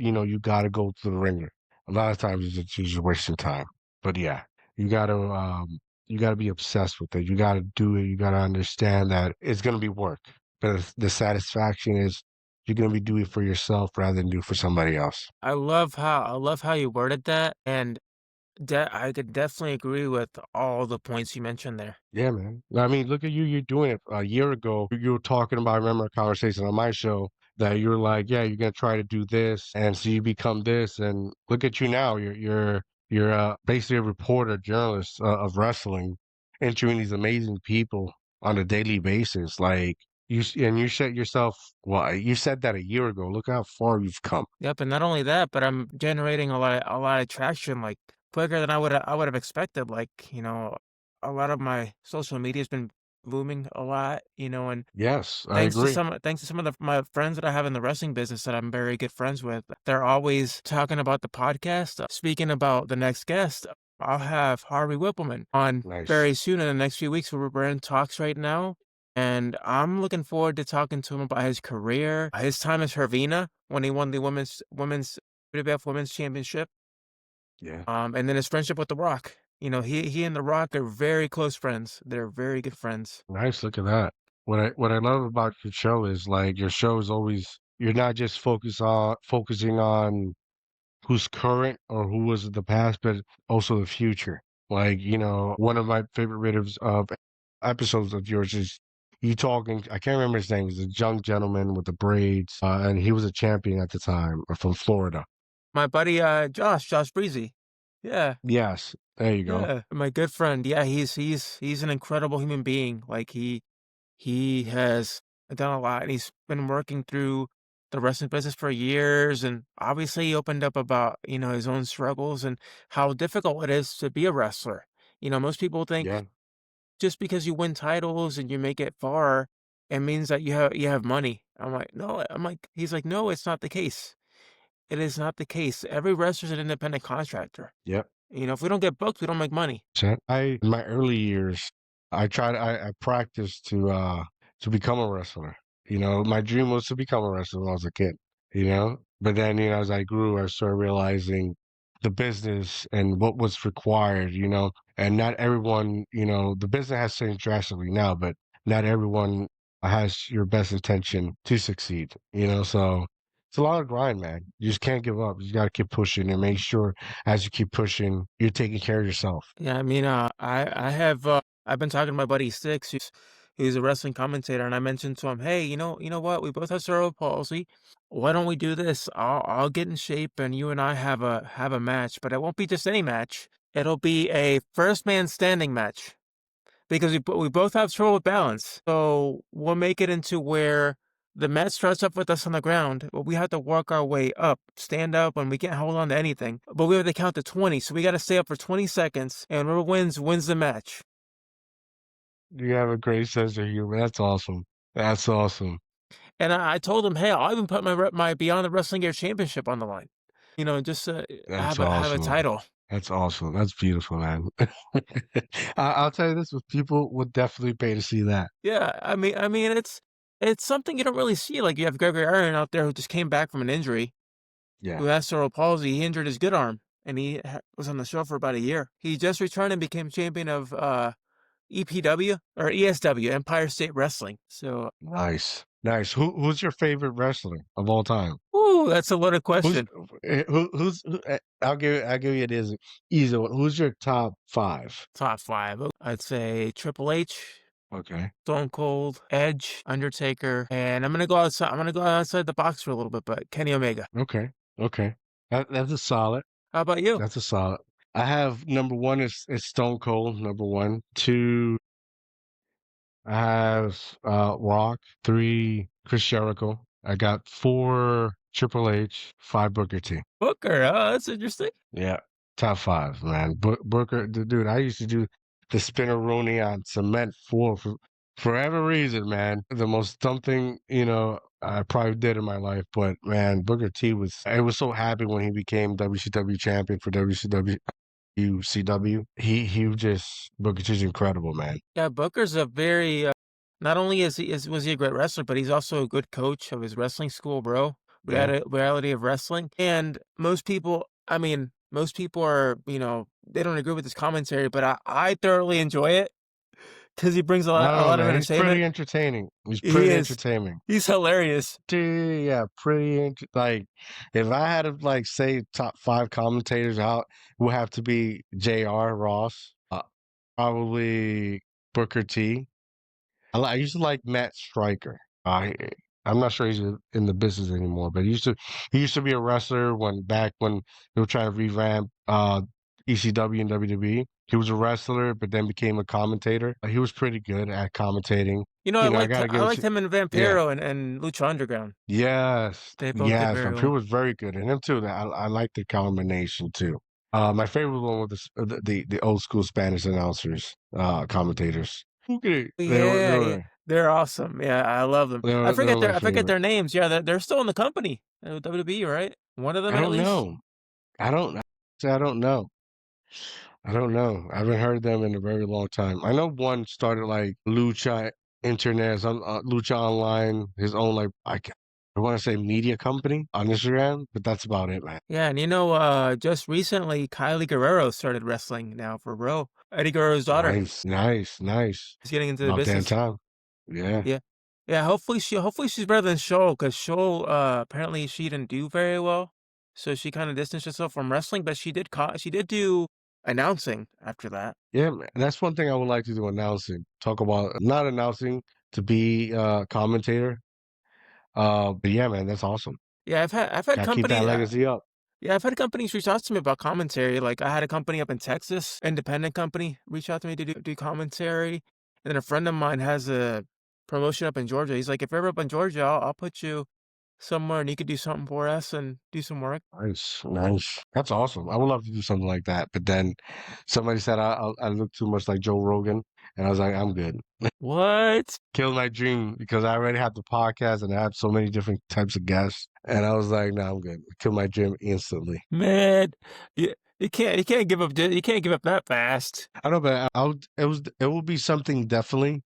go through the ringer. A lot of times you're just wasting time. But yeah, you gotta you gotta be obsessed with it. You gotta do it. You gotta understand that it's gonna be work. But the satisfaction is you're gonna be doing it for yourself rather than do it for somebody else. I love how you worded that, and I could definitely agree with all the points you mentioned there. Yeah, man. I mean, look at you. You're doing it. A year ago, you were talking about, I remember a conversation on my show that you were like, yeah, you're gonna try to do this, and so you become this, and look at you now. You're basically a reporter, journalist of wrestling, interviewing these amazing people on a daily basis. Like and you set yourself. Well, you said that a year ago. Look how far you've come. Yep, and not only that, but I'm generating a lot of traction, like, quicker than I would have expected, like, a lot of my social media's been booming a lot, and Yes, I thanks to agree. some of my friends that I have in the wrestling business that I'm very good friends with, they're always talking about the podcast. Speaking about the next guest, I'll have Harvey Whippleman on Nice. very soon in the next few weeks. We're in talks right now, and I'm looking forward to talking to him about his career, his time as Hervina when he won the women's WWF Women's Championship, Yeah. and then his friendship with The Rock. He and The Rock are very close friends. They're very good friends. Nice, look at that. What I love about your show is like your show is always you're not just focusing on who's current or who was in the past, but also the future. Like, one of my favorite of episodes of yours is you talking, I can't remember his name, he's a young gentleman with the braids, and he was a champion at the time from Florida. My buddy, Josh Breezy. Yeah, Yes, there you go. yeah, my good friend. Yeah, he's an incredible human being. Like he has done a lot, and he's been working through the wrestling business for years. And obviously, he opened up about his own struggles and how difficult it is to be a wrestler. Most people think Yeah, just because you win titles and you make it far, it means that you have money. I'm like, no. He's like, no, it's not the case. It is not the case. Every wrestler's an independent contractor. yep. If we don't get booked, we don't make money. In my early years, I practiced to become a wrestler. My dream was to become a wrestler when I was a kid, But then, as I grew, I started realizing the business and what was required, and not everyone, the business has changed drastically now, but not everyone has your best intention to succeed, so it's a lot of grind, man. You just can't give up. You just got to keep pushing and make sure as you keep pushing, you're taking care of yourself. Yeah, I mean, I've been talking to my buddy Six, who's a wrestling commentator, and I mentioned to him, hey, you know what? We both have cerebral palsy. Why don't we do this? I'll get in shape, and you and I have a match, but it won't be just any match. It'll be a first man standing match because we both have trouble with balance. So we'll make it into where the mat starts up with us on the ground, but we have to work our way up, stand up, and we can't hold on to anything. But we have to count to 20, so we got to stay up for 20 seconds, and whoever wins the match. You have a great sense of humor. That's awesome. That's awesome. And I told him, hey, I'll even put my Beyond the Wrestling Gear Championship on the line. Just That's have a awesome. title. That's awesome. That's beautiful, man. I'll tell you this: with people would definitely pay to see that. Yeah, I mean, it's something you don't really see. Like you have Gregory Iron out there who just came back from an injury, Yeah, who has cerebral palsy. He injured his good arm, and he was on the show for about a year. He just returned and became champion of EPW or ESW, Empire State Wrestling. So, nice, nice. Who's your favorite wrestler of all time? ooh, that's a loaded Who's question. I'll give you it is easy one. Who's your top five? Top five. I'd say Triple H, Okay, Stone Cold, Edge, Undertaker, and I'm gonna go outside. I'm gonna go outside the box for a little bit, but Kenny Omega. okay, okay. That's a solid. How about you? That's a solid. I have number one is Stone Cold, number one. Two, I have Rock. Three, Chris Jericho. I got four, Triple H. Five, Booker T. Booker. Oh, that's interesting. Yeah, top five, man. Booker, dude. I used to do. the spinneroonie on cement floor for whatever reason, man. The most dumb thing, I probably did in my life. But man, Booker T I was so happy when he became WCW champion for WCW. UCW. He just Booker T's incredible, man. Yeah, Booker's a very not only was he a great wrestler, but he's also a good coach of his wrestling school, bro. Yeah. Reality of wrestling. And most people, I mean, most people are, they don't agree with his commentary, but I thoroughly enjoy it because he brings I a don't know, lot of man. He's pretty entertainment. entertaining. He's He pretty is. entertaining. He's hilarious. Dude, yeah, like if I had to like say top five commentators out, it would have to be J.R. Ross, probably Booker T. I used to like Matt Stryker. I'm not sure he's in the business anymore, but he used to be a wrestler when they were trying to revamp ECW and WWE. He was a wrestler, but then became a commentator. He was pretty good at commentating. I gotta I give it liked to him in yeah. Vampiro and Lucha Underground. Yes, They both did yes, very Vampiro well. was very good, and him too. I like the combination too. My favorite one was the old school Spanish announcers, commentators. Okay, Yeah, they're awesome. Yeah, I love them. they were my I forget favorite. their names. Yeah, they're still in the company, WWE, right? One of them I at don't least. know. I don't. I don't know. I don't know. I haven't heard them in a very long time. I know one started like Lucha Internet, Lucha Online, his own like I want to say media company on Instagram, but that's about it, man. Yeah, and just recently, Kylie Guerrero started wrestling now for Raw. Eddie Guerrero's daughter Nice, nice, nice. is getting into the About damn business. time. Yeah. Yeah, yeah. Hopefully she's better than Shoal because Shoal apparently she didn't do very well, so she kind of distanced herself from wrestling. But she did do announcing after that. Yeah, man. That's one thing I would like to do announcing. Talk about not announcing to be a commentator. But yeah, man, that's awesome. Yeah, I've had Gotta keep that company. legacy up. Yeah, I've had companies reach out to me about commentary. Like I had a company up in Texas, independent company, reach out to me to do commentary. And then a friend of mine has a promotion up in Georgia. He's like, if you're ever up in Georgia, I'll put you somewhere and you could do something for us and do some work. Nice, nice. That's awesome. I would love to do something like that. But then somebody said I look too much like Joe Rogan, and I was like, I'm good. What? Kill my dream because I already have the podcast and I have so many different types of guests. And I was like, no, I'm good. Kill my dream instantly. Man, you can't give up, you can't give up that fast. I don't know, but it will be something definitely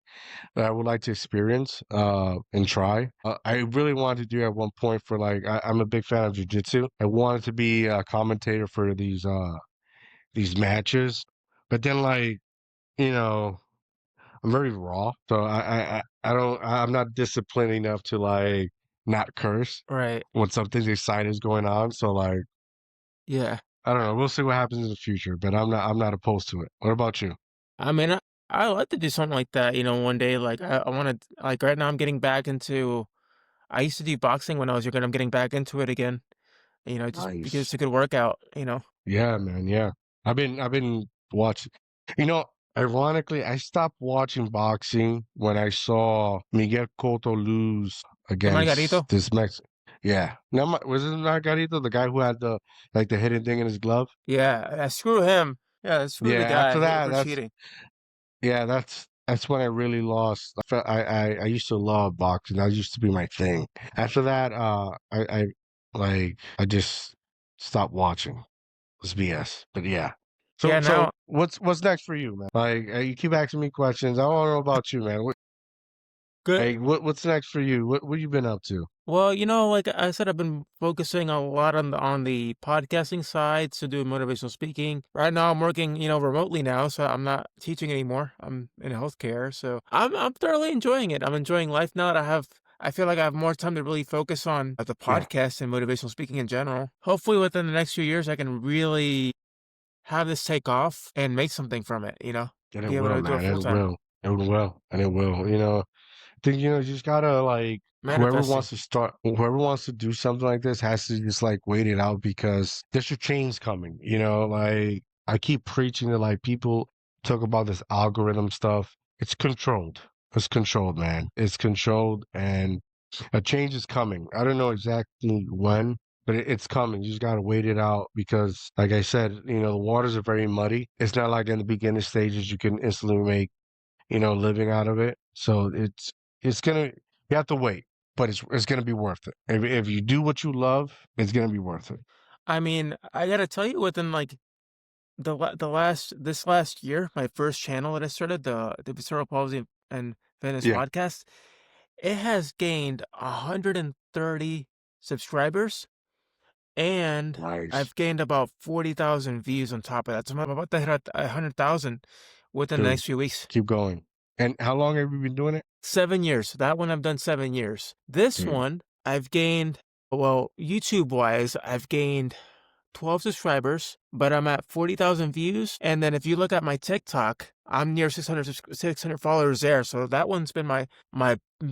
that I would like to experience and try. I really wanted to do at one point for like I'm a big fan of jiu-jitsu. I wanted to be a commentator for these matches, but then like you know I'm very raw, so I don't I'm not disciplined enough to like not curse Right. when something exciting is going on. So like Yeah. I don't know. We'll see what happens in the future, but I'm not opposed to it. What about you? I mean, I like to do something like that, one day. Like I want to, like right now I'm getting back into, I used to do boxing when I was younger. I'm getting back into it again. Just because Nice. it's a good workout. Yeah, man. Yeah. I've been watching. You know, ironically, I stopped watching boxing when I saw Miguel Cotto lose The against Margarito? this Mex. Yeah. Now, was it Margarito, the guy who had the hidden thing in his glove? Yeah, screw him. Yeah, screw Yeah. the After guy that, for cheating. that's when I really lost. I used to love boxing. That used to be my thing. After that, I just stopped watching. Was BS. But yeah. Yeah, So now, what's next for you, man? Like you keep asking me questions. I want to know about you, man. good. What's next for you? What you been up to? Well, like I said, I've been focusing a lot on the podcasting side, so doing motivational speaking. Right now, I'm working, remotely now, so I'm not teaching anymore. I'm in healthcare, so I'm thoroughly enjoying it. I'm enjoying life now that I feel like I have more time to really focus on the Yeah, podcast and motivational speaking in general. Hopefully, within the next few years, I can really have this take off and make something from it. and it Be able will, to do it man. full It time. will. It will, and it will. I think you just gotta like Manifesting. whoever wants to do something like this has to just like wait it out because there's your change coming. Like I keep preaching to like people talk about this algorithm stuff. It's controlled. It's controlled, man. It's controlled, and a change is coming. I don't know exactly when, but it's coming. You just gotta wait it out because, like I said, the waters are very muddy. It's not like in the beginning stages you can instantly make, living out of it. So it's gonna you have to wait, but it's gonna be worth it. If you do what you love, it's gonna be worth it. I mean, I gotta tell you, within like the last this last year, my first channel that I started, the Cerebral Palsy and Fitness Yeah, podcast, it has gained 130 subscribers, and nice, I've gained about 40,000 views on top of that. So I'm about to hit 100,000 within the dude. next few weeks. Keep going. And how long have you been doing it, 7 years. That one I've done 7 years. This dude? one I've gained, well, YouTube wise, I've gained 12 subscribers, but I'm at 40,000 views. And then if you look at my TikTok, I'm near 600 followers there. So that one's been my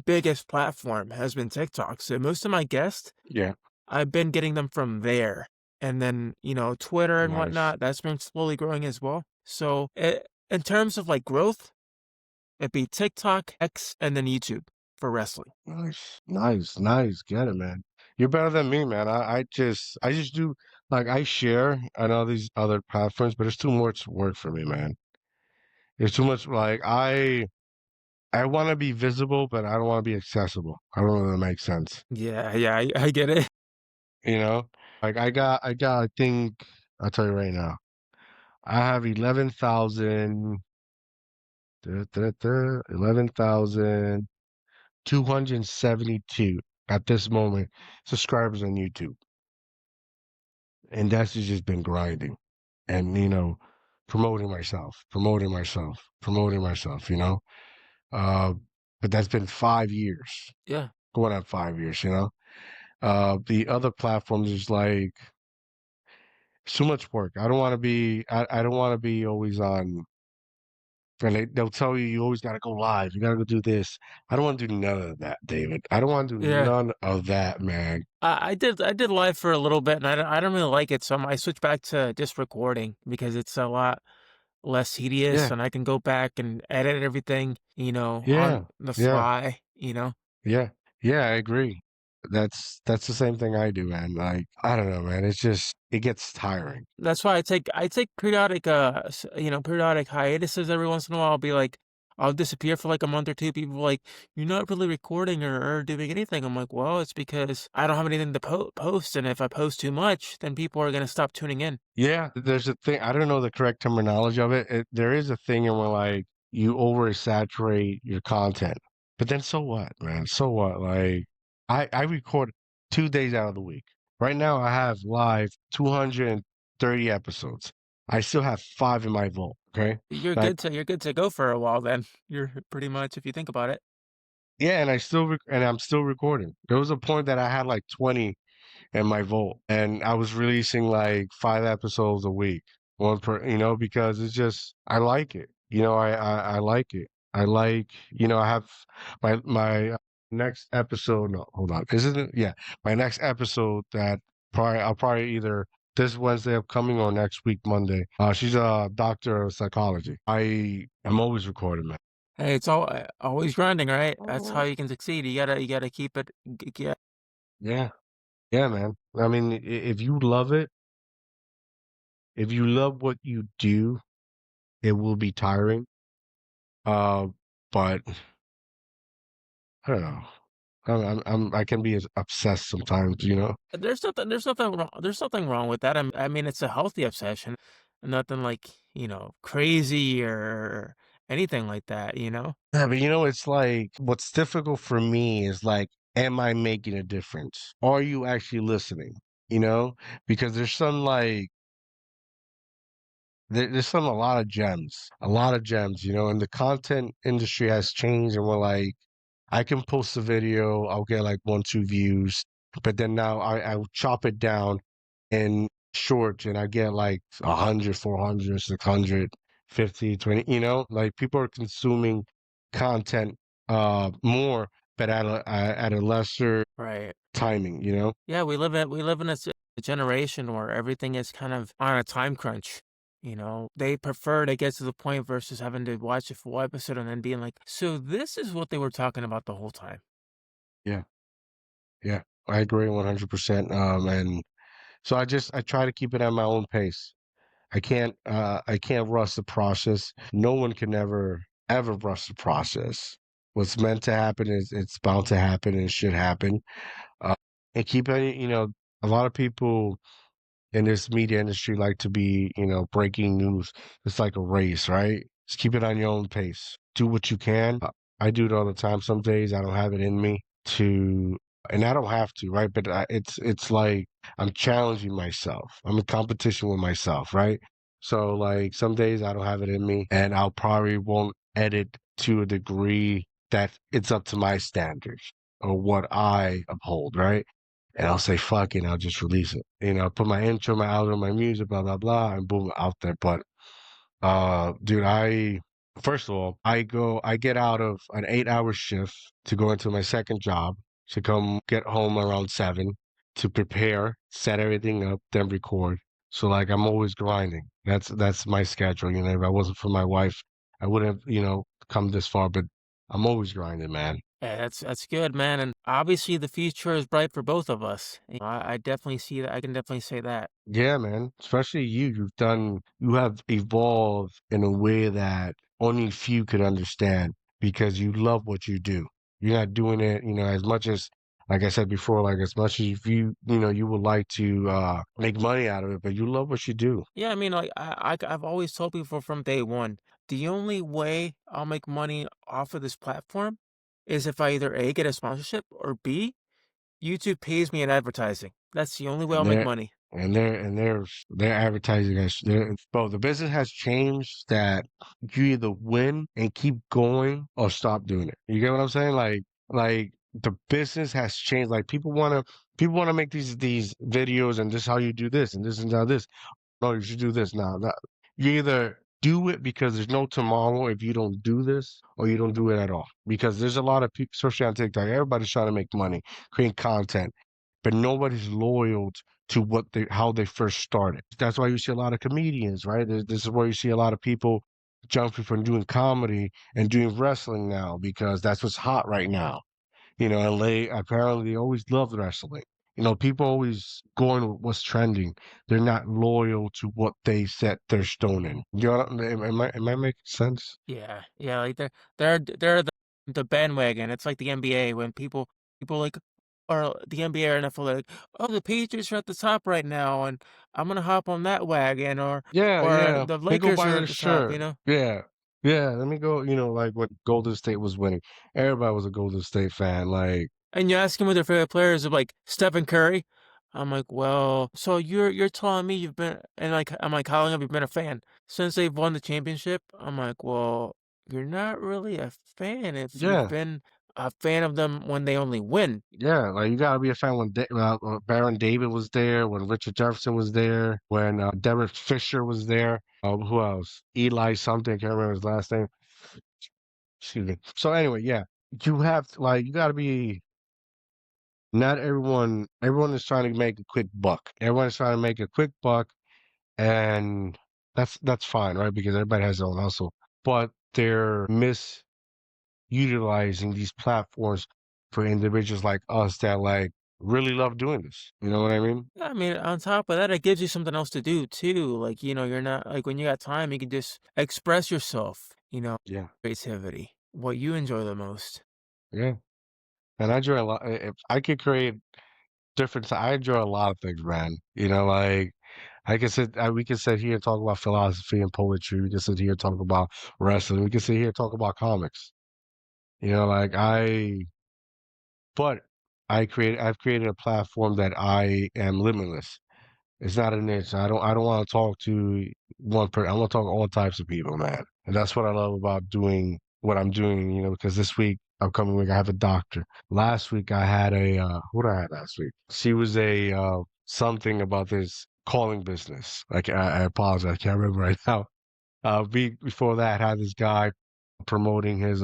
biggest platform, has been TikTok. So most of my guests, Yeah, I've been getting them from there. And then, Twitter and nice. whatnot, that's been slowly growing as well. So in terms of like growth, it'd be TikTok, X, and then YouTube for wrestling. Nice, nice, nice. Get it, man. You're better than me, man. I just do like I share on all these other platforms, but it's too much work for me, man. It's too much. Like I want to be visible, but I don't want to be accessible. I don't know if that makes sense. Yeah, yeah, I get it. You know, like I got. I think I'll tell you right now. I have 11,272 at this moment subscribers on YouTube, and that's just been grinding. And promoting myself, promoting myself. Uh, but that's been 5 years, Yeah. going on 5 years. The other platforms is like it's too much work. I don't want to be. I don't want to be always on. And they'll tell you always got to go live. You got to go do this. I don't want to do none of that, David. I don't want to do Yeah. none of that, man. I did live for a little bit, and I don't really like it, so I switched back to just recording because it's a lot less tedious, Yeah, and I can go back and edit everything, yeah, on the yeah, fly. yeah, yeah. I agree. That's the same thing I do, man. Like I don't know, man. It's just it gets tiring. That's why I take periodic periodic hiatuses every once in a while. I'll be like, I'll disappear for like a month or two. People are like, you're not really recording or doing anything. I'm like, well, it's because I don't have anything to post, and if I post too much, then people are gonna stop tuning in. Yeah, there's a thing. I don't know the correct terminology of it. There is a thing in where like you oversaturate your content, but then so what, man? So what? Like I record 2 days out of the week. Right now, I have live 230 episodes. I still have five in my vault. Okay, like You're good to go for a while then. You're pretty much, if you think about it. yeah, and I'm still recording. There was a point that I had like 20 in my vault, and I was releasing like 5 episodes a week, one per, because it's just I like it. I like it. I like, I have my next episode. No, hold on, isn't it? Yeah, my next episode that probably I'll probably either this Wednesday upcoming or next week Monday. She's a doctor of psychology. I am always recording, man. Hey, it's always grinding, right? That's how you can succeed. You gotta keep it. Yeah. Yeah, yeah, man. I mean, if you love it, if you love what you do, it will be tiring. Uh, but I don't know. I can be as obsessed sometimes. There's nothing wrong with that. I mean, it's a healthy obsession, nothing like, crazy or anything like that. Yeah, but it's like what's difficult for me is like, am I making a difference? Are you actually listening? You know, because there's some a lot of gems, and the content industry has changed, and we're like, I can post a video, I'll get like one, two views, but then now I chop it down in shorts and I get like 100, 400, 600, 50, 20, like people are consuming content more, but at a lesser Right. timing. Yeah, we live in a generation where everything is kind of on a time crunch. They prefer to get to the point versus having to watch a full episode and then being like, so this is what they were talking about the whole time. Yeah, yeah. I agree 100%. And so I try to keep it at my own pace. I can't rush the process. No one can ever rush the process. What's meant to happen is it's bound to happen and should happen. Uh, and keep it, a lot of people in this media industry like to be, breaking news. It's like a race, right? Just keep it on your own pace. Do what you can. I do it all the time. Some days I don't have it in me to, and I don't have to, right? But it's like I'm challenging myself. I'm in competition with myself, right? So like some days I don't have it in me, and I'll probably won't edit to a degree that it's up to my standards or what I uphold, right? And I'll say fuck it, and I'll just release it. Put my intro, my outro, my music, blah blah blah, and boom, out there. But dude, I first of all, I get out of an 8 hour shift to go into my second job to come get home around 7 to prepare, set everything up, then record. So like I'm always grinding. That's my schedule. If I wasn't for my wife, I wouldn't have, come this far. But I'm always grinding, man. Yeah, that's good, man. And obviously, the future is bright for both of us. I definitely see that. I can definitely say that. Yeah, man. Especially you. You have evolved in a way that only few could understand because you love what you do. You're not doing it, as much as, like I said before, like as much as you would like to make money out of it, but you love what you do. Yeah, I mean, like I've always told people from day one, the only way I'll make money off of this platform is if I either A, get a sponsorship, or B, YouTube pays me in advertising. That's the only way I'll And make they're money. they're advertising us. Bro, the business has changed that you either win and keep going or stop doing it. You get what I'm saying? Like the business has changed. Like people wanna make these videos and this is how you do this and this and how this. No, you should do this now. You either do it because there's no tomorrow if you don't do this, or you don't do it at all. Because there's a lot of people, especially on TikTok, everybody's trying to make money, create content, but nobody's loyal to how they first started. That's why you see a lot of comedians, right? This is where you see a lot of people jumping from doing comedy and doing wrestling now because that's what's hot right now. And they apparently always loved wrestling. People always going with what's trending. They're not loyal to what they set their stone in. Am I making sense? Yeah, yeah, like they're the bandwagon. It's like the NBA when people like or the NBA or NFL are like, oh, the Patriots are at the top right now, and I'm gonna hop on that wagon, Yeah, or yeah. the Let me go Lakers buy are their at the top, shirt. Yeah. Yeah. Let me go, like when Golden State was winning. Everybody was a Golden State fan. Like, And you ask him what their favorite players are, like Stephen Curry. I'm like, well, so you're telling me you've been and like I'm like, how long have you been a fan? Since they've won the championship? I'm like, well, you're not really a fan if you've yeah. been a fan of them when they only win. Yeah, like you gotta be a fan when Baron David was there, when Richard Jefferson was there, when Derek Fisher was there. Who else? Eli something, I can't remember his last name. Excuse me. So anyway, yeah, you gotta be. Not everyone is trying to make a quick buck. Everyone is trying to make a quick buck, and that's fine, right? Because everybody has their own hustle, but they're utilizing these platforms for individuals like us that like really love doing this. You know what I mean? Yeah, I mean, on top of that, it gives you something else to do too. Like, you're not like when you got time, you can just express yourself, Yeah, creativity, what you enjoy the most. yeah. And I enjoy a lot. If I could create I enjoy a lot of things, man. Like we can sit here and talk about philosophy and poetry. We can sit here and talk about wrestling. We can sit here and talk about comics. Like but I've created a platform that I am limitless. It's not a niche. I don't want to talk to one person. I want to talk to all types of people, man. And that's what I love about doing what I'm doing, because this week, upcoming week, I have a doctor. Last week I had what did I had last week? She was a something about this calling business. Like I apologize, I can't remember right now. Week before that I had this guy promoting his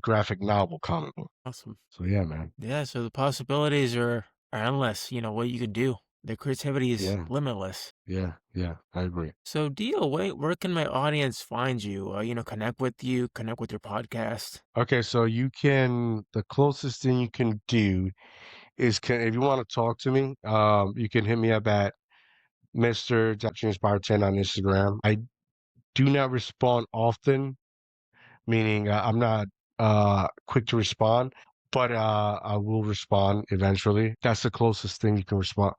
graphic novel comic book. Awesome. So yeah, man. Yeah, so the possibilities are endless, what you could do. The creativity is Yeah, limitless. yeah, yeah. I agree. So, Dio, where can my audience find you? Connect with you, connect with your podcast. Okay, so the closest thing you can do is if you want to talk to me, you can hit me up at Mr. Japanese Power 10 on Instagram. I do not respond often, meaning I'm not quick to respond, but I will respond eventually. That's the closest thing you can respond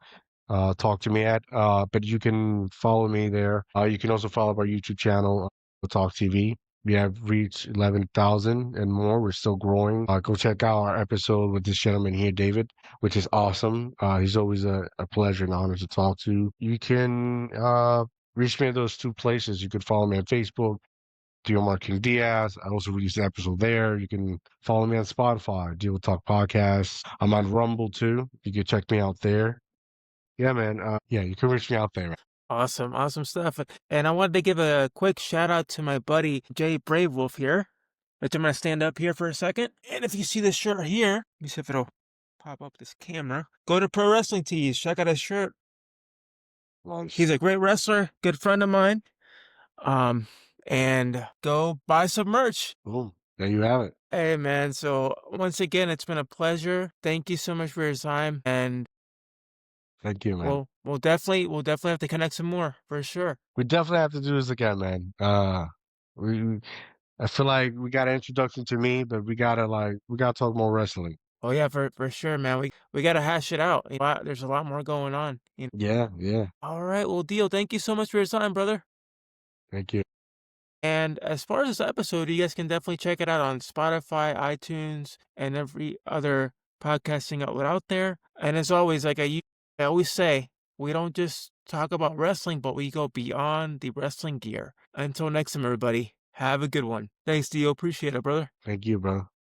talk to me at. But you can follow me there. You can also follow our YouTube channel, Talk TV. We have reached 11,000 and more. We're still growing. Go check out our episode with this gentleman here, David, which is awesome. He's always a pleasure and honor to talk to. You can reach me at those two places. You could follow me on Facebook, Dio Marking Diaz. I also released an episode there. You can follow me on Spotify, Deal with Talk Podcast. I'm on Rumble too. You can check me out there. Yeah, man. Yeah, you can reach me out there. Awesome, awesome stuff. And I wanted to give a quick shout out to my buddy Jay Brave Wolf here. Which I'm gonna stand up here for a second. And if you see this shirt here, let me see if it'll pop up this camera. Go to Pro Wrestling Tees, check out his shirt. He's Nice. a great wrestler, good friend of mine. And go buy some merch. Boom. There you have it. Hey man, so once again, it's been a pleasure. Thank you so much for your time, and Thank you, man. we'll definitely have to connect some more for sure. We definitely have to do this again, man. We I feel like we got an introduction to me, but we gotta talk more wrestling. Oh yeah, for sure, man. We gotta hash it out. There's a lot more going on. Yeah, yeah. All right, well, deal. Thank you so much for your time, brother. Thank you. And as far as this episode, you guys can definitely check it out on Spotify, iTunes, and every other podcasting outlet out there. And as always, I always say, we don't just talk about wrestling, but we go beyond the wrestling gear. Until next time, everybody, have a good one. Thanks, Dio. Appreciate it, brother. Thank you, bro.